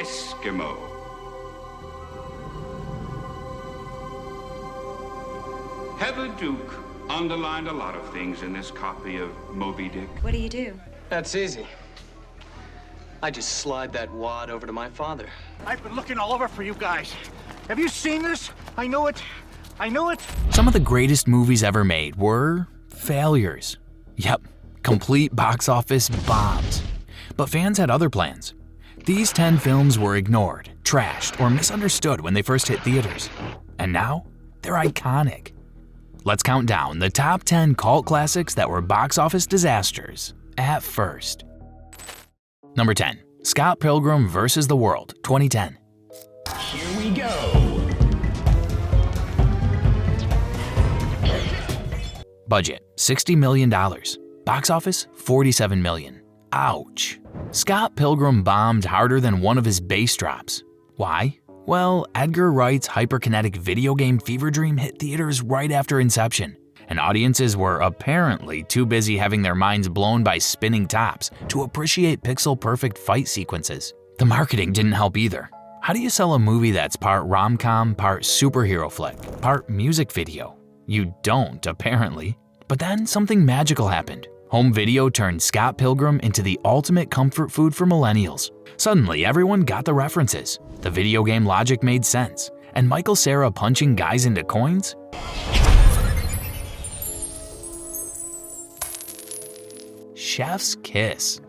Eskimo. Heather Duke underlined a lot of things in this copy of Moby Dick. What do you do? That's easy. I just slide that wad over to my father. I've been looking all over for you guys. Have you seen this? I know it. I know it. Some of the greatest movies ever made were failures. Yep, complete box office bombs. But fans had other plans. These 10 films were ignored, trashed, or misunderstood when they first hit theaters. And now, they're iconic. Let's count down the top 10 cult classics that were box office disasters at first. Number 10, Scott Pilgrim vs. the World, 2010. Here we go. Budget, $60 million. Box office, $47 million. Ouch. Scott Pilgrim bombed harder than one of his bass drops. Why? Well, Edgar Wright's hyperkinetic video game fever dream hit theaters right after Inception, and audiences were apparently too busy having their minds blown by spinning tops to appreciate pixel-perfect fight sequences. The marketing didn't help either. How do you sell a movie that's part rom-com, part superhero flick, part music video? You don't, apparently. But then something magical happened. Home video turned Scott Pilgrim into the ultimate comfort food for millennials. Suddenly, everyone got the references. The video game logic made sense. And Michael Cera punching guys into coins? Chef's kiss.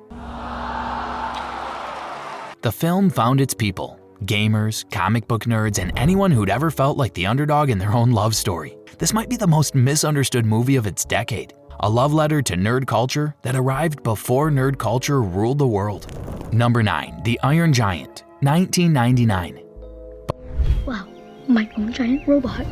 The film found its people. Gamers, comic book nerds, and anyone who'd ever felt like the underdog in their own love story. This might be the most misunderstood movie of its decade. A love letter to nerd culture that arrived before nerd culture ruled the world. Number 9, The Iron Giant, 1999. Wow, my own giant robot.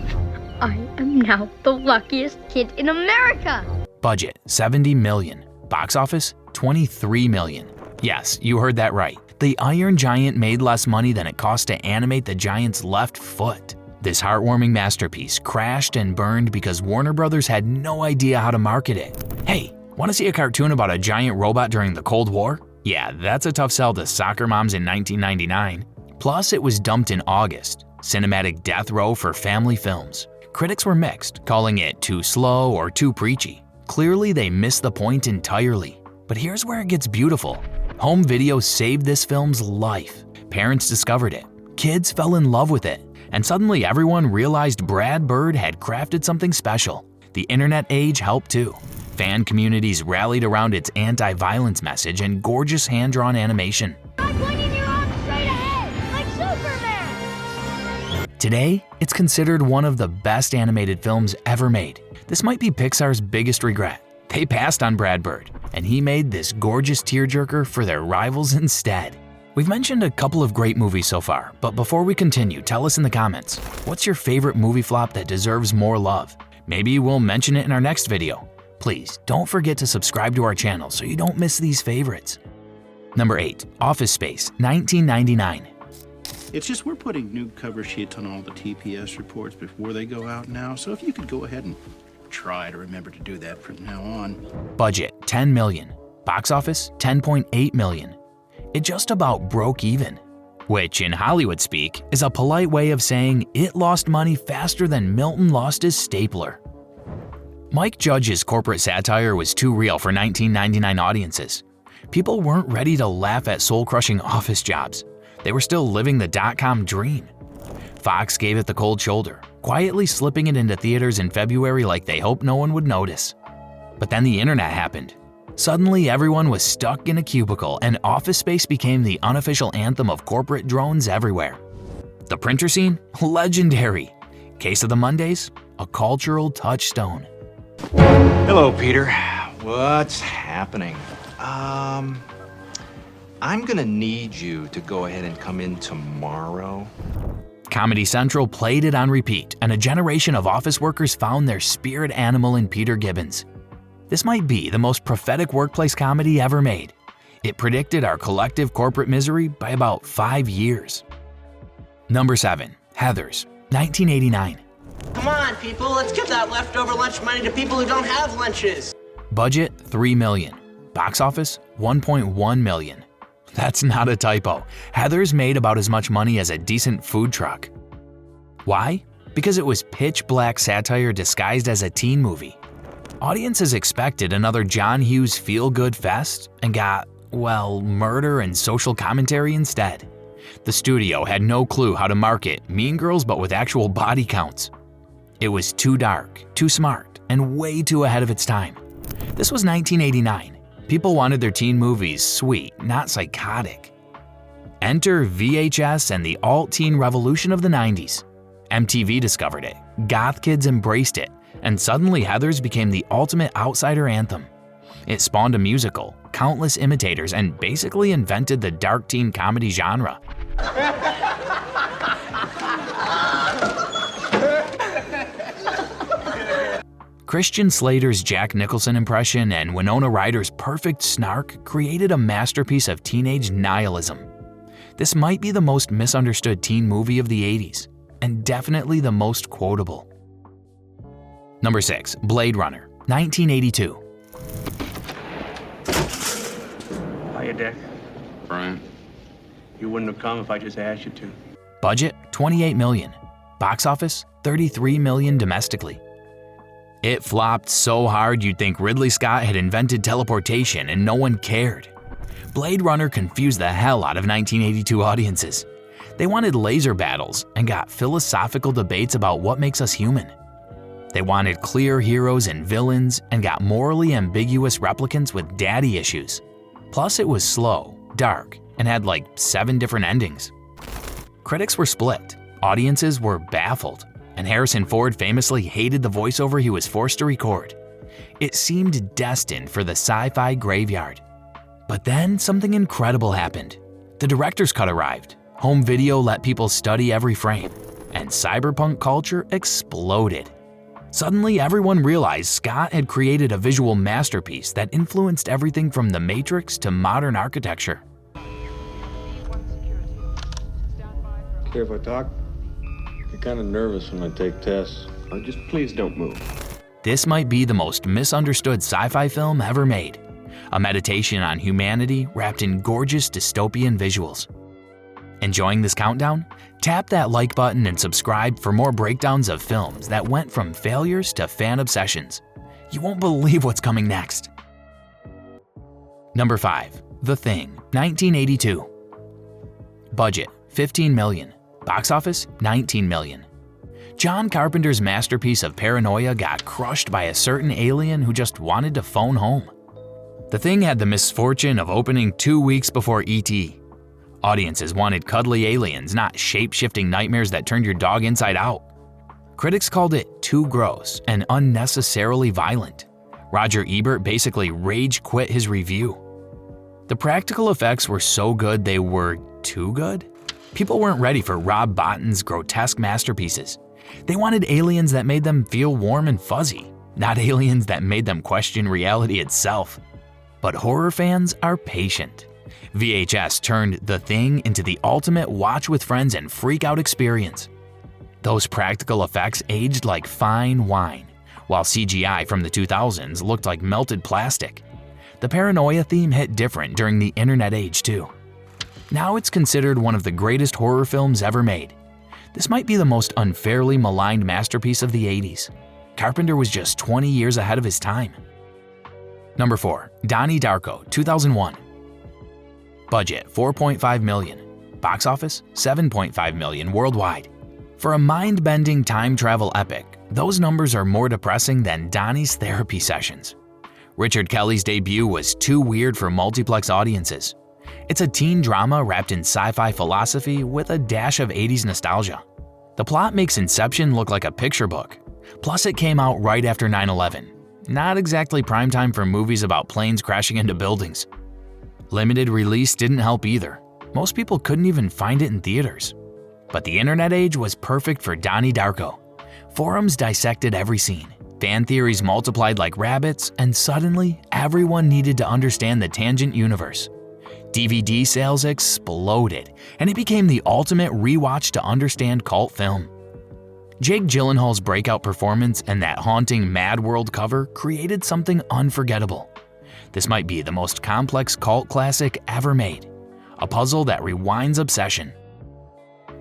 I am now the luckiest kid in America. Budget, $70 million. Box office, $23 million. Yes, you heard that right. The Iron Giant made less money than it cost to animate the giant's left foot. This heartwarming masterpiece crashed and burned because Warner Brothers had no idea how to market it. Hey, want to see a cartoon about a giant robot during the Cold War? Yeah, that's a tough sell to soccer moms in 1999. Plus, it was dumped in August. Cinematic death row for family films. Critics were mixed, calling it too slow or too preachy. Clearly, they missed the point entirely. But here's where it gets beautiful. Home video saved this film's life. Parents discovered it. Kids fell in love with it. And suddenly everyone realized Brad Bird had crafted something special. The internet age helped too. Fan communities rallied around its anti-violence message and gorgeous hand-drawn animation. I'm pointing your arm straight ahead, like Superman. Today, it's considered one of the best animated films ever made. This might be Pixar's biggest regret. They passed on Brad Bird, and he made this gorgeous tearjerker for their rivals instead. We've mentioned a couple of great movies so far, but before we continue, tell us in the comments, what's your favorite movie flop that deserves more love? Maybe we'll mention it in our next video. Please, don't forget to subscribe to our channel so you don't miss these favorites. Number 8, Office Space, 1999. It's just we're putting new cover sheets on all the TPS reports before they go out now, so if you could go ahead and try to remember to do that from now on. Budget, $10 million. Box office, $10.8 million. It just about broke even, which in Hollywood speak is a polite way of saying it lost money faster than Milton lost his stapler. Mike Judge's corporate satire was too real for 1999 audiences. People weren't ready to laugh at soul-crushing office jobs. They were still living the dot-com dream. Fox gave it the cold shoulder, quietly slipping it into theaters in February like they hoped no one would notice. But then the internet happened. Suddenly, everyone was stuck in a cubicle, and Office Space became the unofficial anthem of corporate drones everywhere. The printer scene? Legendary. Case of the Mondays? A cultural touchstone. Hello, Peter. What's happening? I'm gonna need you to go ahead and come in tomorrow. Comedy Central played it on repeat, and a generation of office workers found their spirit animal in Peter Gibbons. This might be the most prophetic workplace comedy ever made. It predicted our collective corporate misery by about 5 years. Number 7, Heathers, 1989. Come on, people, let's give that leftover lunch money to people who don't have lunches. Budget, $3 million. Box office, $1.1 million. That's not a typo. Heathers made about as much money as a decent food truck. Why? Because it was pitch black satire disguised as a teen movie. Audiences expected another John Hughes feel-good fest and got, well, murder and social commentary instead. The studio had no clue how to market Mean Girls but with actual body counts. It was too dark, too smart, and way too ahead of its time. This was 1989. People wanted their teen movies sweet, not psychotic. Enter VHS and the alt-teen revolution of the 90s. MTV discovered it, goth kids embraced it, and suddenly Heathers became the ultimate outsider anthem. It spawned a musical, countless imitators, and basically invented the dark teen comedy genre. Christian Slater's Jack Nicholson impression and Winona Ryder's perfect snark created a masterpiece of teenage nihilism. This might be the most misunderstood teen movie of the 80s, and definitely the most quotable. Number 6. Blade Runner, 1982. Hiya, Dick. Brian? You wouldn't have come if I just asked you to. Budget, $28 million. Box office, $33 million domestically. It flopped so hard you'd think Ridley Scott had invented teleportation and no one cared. Blade Runner confused the hell out of 1982 audiences. They wanted laser battles and got philosophical debates about what makes us human. They wanted clear heroes and villains and got morally ambiguous replicants with daddy issues. Plus it was slow, dark, and had like 7 different endings. Critics were split, audiences were baffled, and Harrison Ford famously hated the voiceover he was forced to record. It seemed destined for the sci-fi graveyard. But then something incredible happened. The director's cut arrived, home video let people study every frame, and cyberpunk culture exploded. Suddenly everyone realized Scott had created a visual masterpiece that influenced everything from The Matrix to modern architecture. Care if I talk? I'm kind of nervous when I take tests. Just please don't move. This might be the most misunderstood sci-fi film ever made. A meditation on humanity wrapped in gorgeous dystopian visuals. Enjoying this countdown? Tap that like button and subscribe for more breakdowns of films that went from failures to fan obsessions. You won't believe what's coming next. Number 5. The Thing, 1982. Budget, $15 million. Box office, $19 million. John Carpenter's masterpiece of paranoia got crushed by a certain alien who just wanted to phone home. The Thing had the misfortune of opening 2 weeks before E.T. Audiences wanted cuddly aliens, not shape-shifting nightmares that turned your dog inside out. Critics called it too gross and unnecessarily violent. Roger Ebert basically rage quit his review. The practical effects were so good they were too good? People weren't ready for Rob Bottin's grotesque masterpieces. They wanted aliens that made them feel warm and fuzzy, not aliens that made them question reality itself. But horror fans are patient. VHS turned The Thing into the ultimate watch with friends and freak out experience. Those practical effects aged like fine wine, while CGI from the 2000s looked like melted plastic. The paranoia theme hit different during the internet age too. Now it's considered one of the greatest horror films ever made. This might be the most unfairly maligned masterpiece of the 80s. Carpenter was just 20 years ahead of his time. Number 4. Donnie Darko, 2001. Budget, $4.5 million. Box office, $7.5 million worldwide. For a mind-bending time travel epic, those numbers are more depressing than Donnie's therapy sessions. Richard Kelly's debut was too weird for multiplex audiences. It's a teen drama wrapped in sci-fi philosophy with a dash of 80s nostalgia. The plot makes Inception look like a picture book. Plus it came out right after 9/11. Not exactly prime time for movies about planes crashing into buildings. Limited release didn't help either. Most people couldn't even find it in theaters. But the internet age was perfect for Donnie Darko. Forums dissected every scene. Fan theories multiplied like rabbits, and suddenly everyone needed to understand the tangent universe. DVD sales exploded, and it became the ultimate rewatch to understand cult film. Jake Gyllenhaal's breakout performance and that haunting Mad World cover created something unforgettable. This might be the most complex cult classic ever made. a puzzle that rewinds obsession.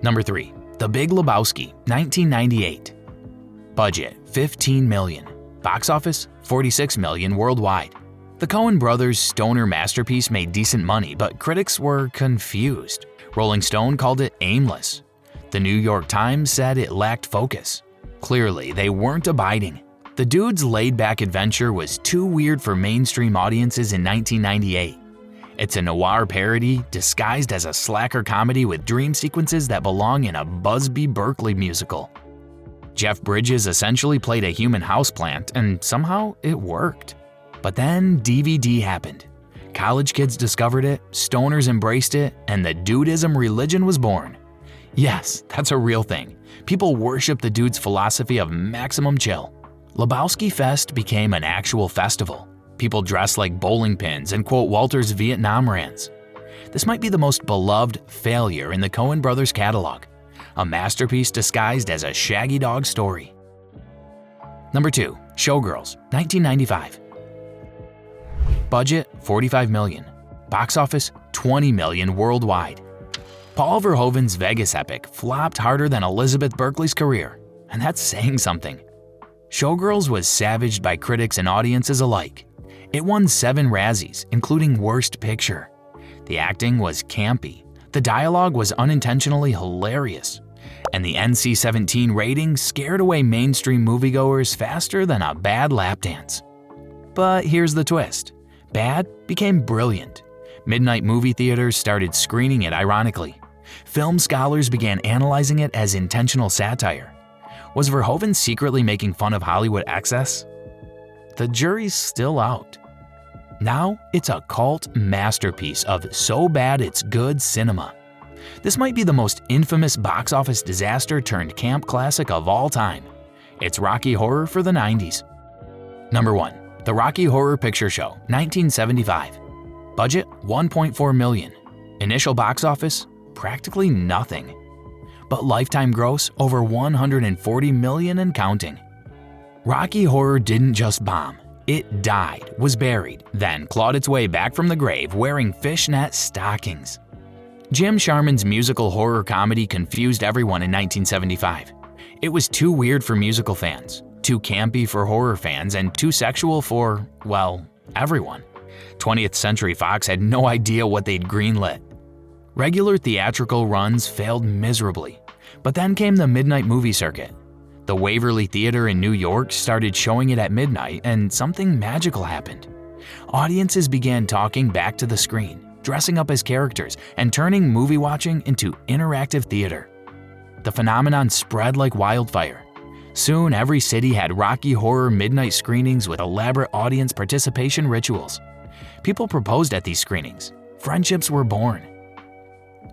Number 3. The Big Lebowski, 1998. Budget, $15 million. Box office, $46 million worldwide. The Coen brothers' stoner masterpiece made decent money, but critics were confused. Rolling Stone called it aimless. The New York Times said it lacked focus. Clearly, they weren't abiding. The dude's laid-back adventure was too weird for mainstream audiences in 1998. It's a noir parody disguised as a slacker comedy with dream sequences that belong in a Busby Berkeley musical. Jeff Bridges essentially played a human houseplant, and somehow it worked. But then DVD happened. College kids discovered it, stoners embraced it, and the dudism religion was born. Yes, that's a real thing. People worship the dude's philosophy of maximum chill. Lebowski Fest became an actual festival. People dress like bowling pins and quote Walter's Vietnam rants. This might be the most beloved failure in the Coen brothers' catalog, a masterpiece disguised as a shaggy dog story. Number 2. Showgirls, 1995. Budget, $45 million. Box office, $20 million worldwide. Paul Verhoeven's Vegas epic flopped harder than Elizabeth Berkley's career, and that's saying something. Showgirls was savaged by critics and audiences alike. It won 7 Razzies, including Worst Picture. The acting was campy, the dialogue was unintentionally hilarious, and the NC-17 rating scared away mainstream moviegoers faster than a bad lap dance. But here's the twist. Bad became brilliant. Midnight movie theaters started screening it ironically. Film scholars began analyzing it as intentional satire. Was Verhoeven secretly making fun of Hollywood excess? The jury's still out. Now it's a cult masterpiece of so bad it's good cinema. This might be the most infamous box office disaster turned camp classic of all time. It's Rocky Horror for the 90s. Number 1. The Rocky Horror Picture Show, 1975. Budget, $1.4 million. Initial box office, practically nothing. But lifetime gross, over $140 million and counting. Rocky Horror didn't just bomb. It died, was buried, then clawed its way back from the grave wearing fishnet stockings. Jim Sharman's musical horror comedy confused everyone in 1975. It was too weird for musical fans, too campy for horror fans, and too sexual for, well, everyone. 20th Century Fox had no idea what they'd greenlit. Regular theatrical runs failed miserably, but then came the midnight movie circuit. The Waverly Theater in New York started showing it at midnight, and something magical happened. Audiences began talking back to the screen, dressing up as characters, and turning movie watching into interactive theater. The phenomenon spread like wildfire. Soon, every city had Rocky Horror midnight screenings with elaborate audience participation rituals. People proposed at these screenings. Friendships were born.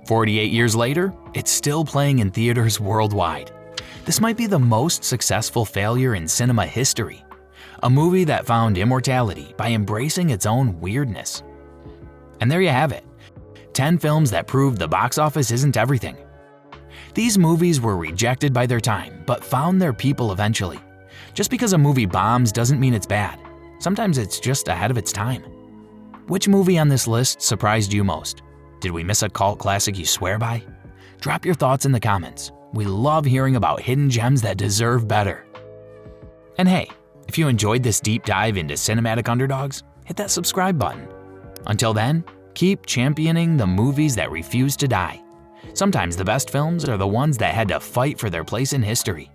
48 years later, it's still playing in theaters worldwide. This might be the most successful failure in cinema history. A movie that found immortality by embracing its own weirdness. And there you have it. 10 films that prove the box office isn't everything. These movies were rejected by their time, but found their people eventually. Just because a movie bombs doesn't mean it's bad. Sometimes it's just ahead of its time. Which movie on this list surprised you most? Did we miss a cult classic you swear by? Drop your thoughts in the comments. We love hearing about hidden gems that deserve better. And hey, if you enjoyed this deep dive into cinematic underdogs, hit that subscribe button. Until then, keep championing the movies that refuse to die. Sometimes the best films are the ones that had to fight for their place in history.